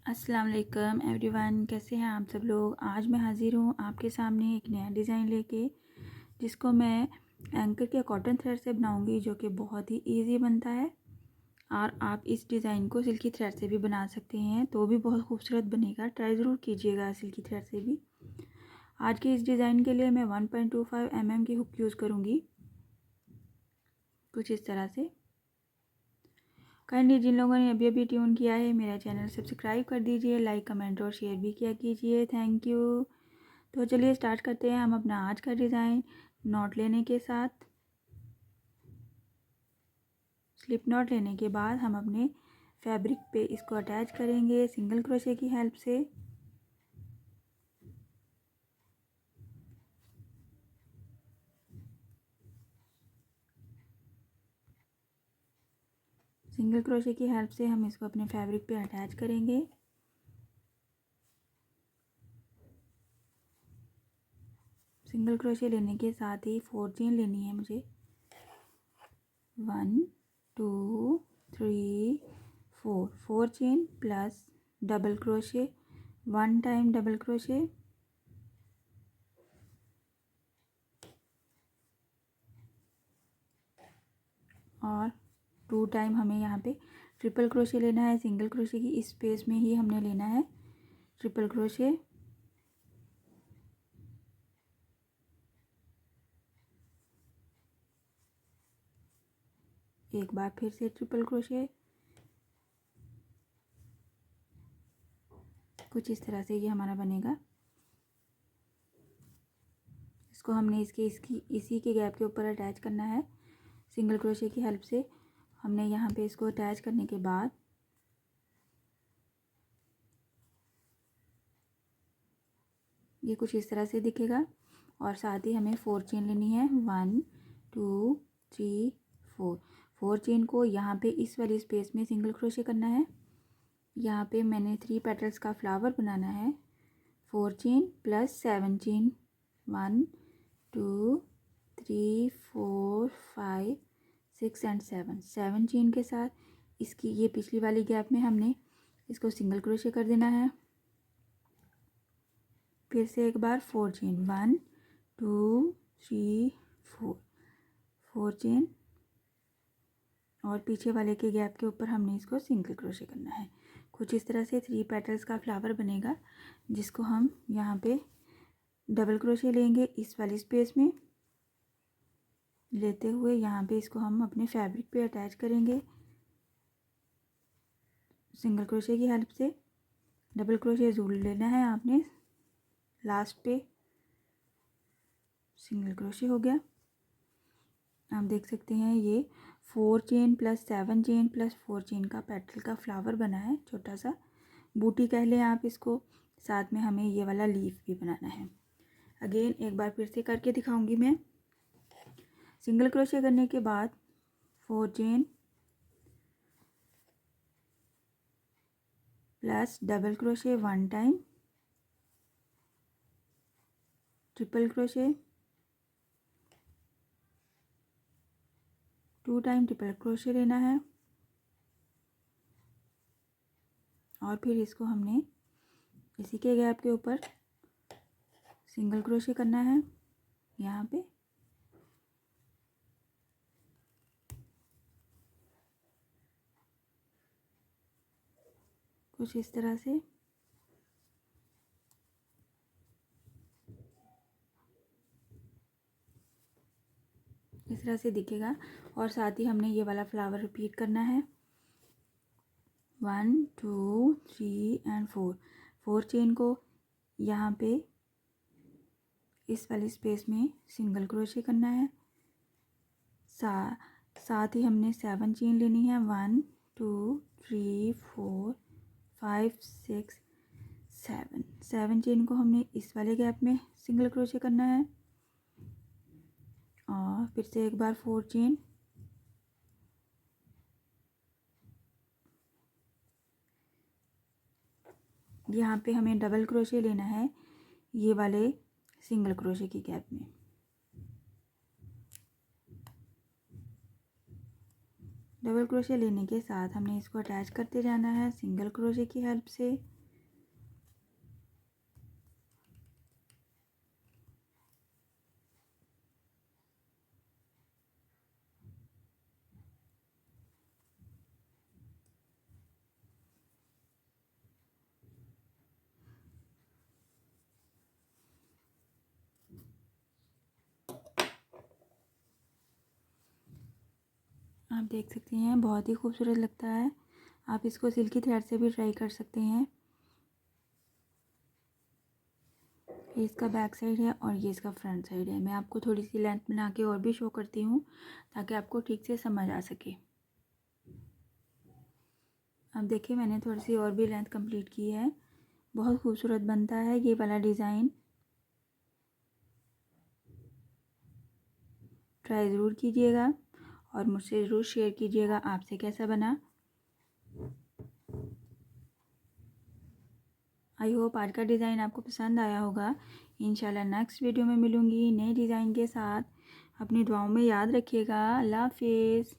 अस्सलाम वालेकुम एवरीवन, कैसे हैं आप सब लोग। आज मैं हाज़िर हूँ आपके सामने एक नया डिज़ाइन लेके, जिसको मैं एंकर के कॉटन थ्रेड से बनाऊँगी, जो कि बहुत ही इजी बनता है। और आप इस डिज़ाइन को सिल्की थ्रेड से भी बना सकते हैं, तो भी बहुत खूबसूरत बनेगा। ट्राई ज़रूर कीजिएगा सिल्की थ्रेड से भी। आज के इस डिज़ाइन के लिए मैं 1.25 mm की हुक यूज़ करूँगी, कुछ इस तरह से। काइंडली जिन लोगों ने अभी अभी ट्यून किया है मेरा चैनल सब्सक्राइब कर दीजिए, लाइक कमेंट और शेयर भी किया कीजिए। Thank you. तो चलिए स्टार्ट करते हैं हम अपना आज का डिज़ाइन। नॉट लेने के साथ, स्लिप नॉट लेने के बाद हम अपने फैब्रिक पे इसको अटैच करेंगे सिंगल क्रोशे की हेल्प से। सिंगल क्रोशे की हेल्प से हम इसको अपने फैब्रिक पे अटैच करेंगे। सिंगल क्रोशे लेने के साथ ही 4 चेन लेनी है मुझे। 1 2 3 4 4 chain plus double crochet, 1 time double crochet, और 2 टाइम हमें यहाँ पे ट्रिपल क्रोशे लेना है। सिंगल क्रोशे की इस स्पेस में ही हमने लेना है ट्रिपल क्रोशे। एक बार फिर से ट्रिपल क्रोशे, कुछ इस तरह से ये हमारा बनेगा। इसको हमने इसी के गैप के ऊपर अटैच करना है सिंगल क्रोशे की हेल्प से। हमने यहाँ पे इसको अटैच करने के बाद ये कुछ इस तरह से दिखेगा। और साथ ही हमें 4 चेन लेनी है। 1 2 3 4 4 चेन को यहाँ पे इस वाली स्पेस में सिंगल क्रोशे करना है। यहाँ पे मैंने 3 पेटल्स का फ्लावर बनाना है। 4 chain plus 7 chain, 1 2 3 4 5 6 and 7 chain के साथ इसकी ये पिछली वाली गैप में हमने इसको सिंगल क्रोशे कर देना है। फिर से एक बार 4 चेन, 1 2 3 4 चेन, और पीछे वाले के गैप के ऊपर हमने इसको सिंगल क्रोशे करना है। कुछ इस तरह से 3 पेटल्स का फ्लावर बनेगा, जिसको हम यहाँ पे डबल क्रोशे लेंगे इस वाली स्पेस में। लेते हुए यहाँ पे इसको हम अपने फैब्रिक पे अटैच करेंगे सिंगल क्रोशे की हेल्प से। डबल क्रोशे जरूर लेना है आपने। लास्ट पे सिंगल क्रोशे हो गया। आप देख सकते हैं ये 4 chain plus 7 chain plus 4 chain का पेटल का फ्लावर बना है, छोटा सा बूटी कह लें आप इसको। साथ में हमें ये वाला लीफ भी बनाना है। अगेन एक बार फिर से करके दिखाऊंगी मैं। सिंगल क्रोशे करने के बाद 4 chain plus double crochet 1 time, triple crochet 2 time triple crochet लेना है, और फिर इसको हमने इसी के गैप के ऊपर सिंगल क्रोशे करना है यहाँ पे। कुछ इस तरह से इस तरह से दिखेगा। और साथ ही हमने ये वाला फ्लावर रिपीट करना है। 1 2 3 एंड 4 चेन को यहाँ पे इस वाली स्पेस में सिंगल क्रोशे करना है। साथ ही हमने 7 चेन लेनी है। 1 2 3 4 5 6 7 चेन को हमने इस वाले गैप में सिंगल क्रोशे करना है। और फिर से एक बार 4 चेन, यहाँ पे हमें डबल क्रोशे लेना है ये वाले सिंगल क्रोशे की गैप में। डबल क्रोशे लेने के साथ हमने इसको अटैच करते जाना है सिंगल क्रोशे की हेल्प से। आप देख सकते हैं बहुत ही खूबसूरत लगता है। आप इसको सिल्की थ्रेड से भी ट्राई कर सकते हैं। ये इसका बैक साइड है और ये इसका फ्रंट साइड है। मैं आपको थोड़ी सी लेंथ बना के और भी शो करती हूँ ताकि आपको ठीक से समझ आ सके। अब देखिए मैंने थोड़ी सी और भी लेंथ कंप्लीट की है। बहुत खूबसूरत बनता है ये वाला डिज़ाइन। ट्राई ज़रूर कीजिएगा और मुझसे ज़रूर शेयर कीजिएगा आपसे कैसा बना। आई होप आज का डिज़ाइन आपको पसंद आया होगा। इंशाल्लाह नेक्स्ट वीडियो में मिलूँगी नए डिज़ाइन के साथ। अपनी दुआओं में याद रखिएगा। अल्लाह हाफिज़।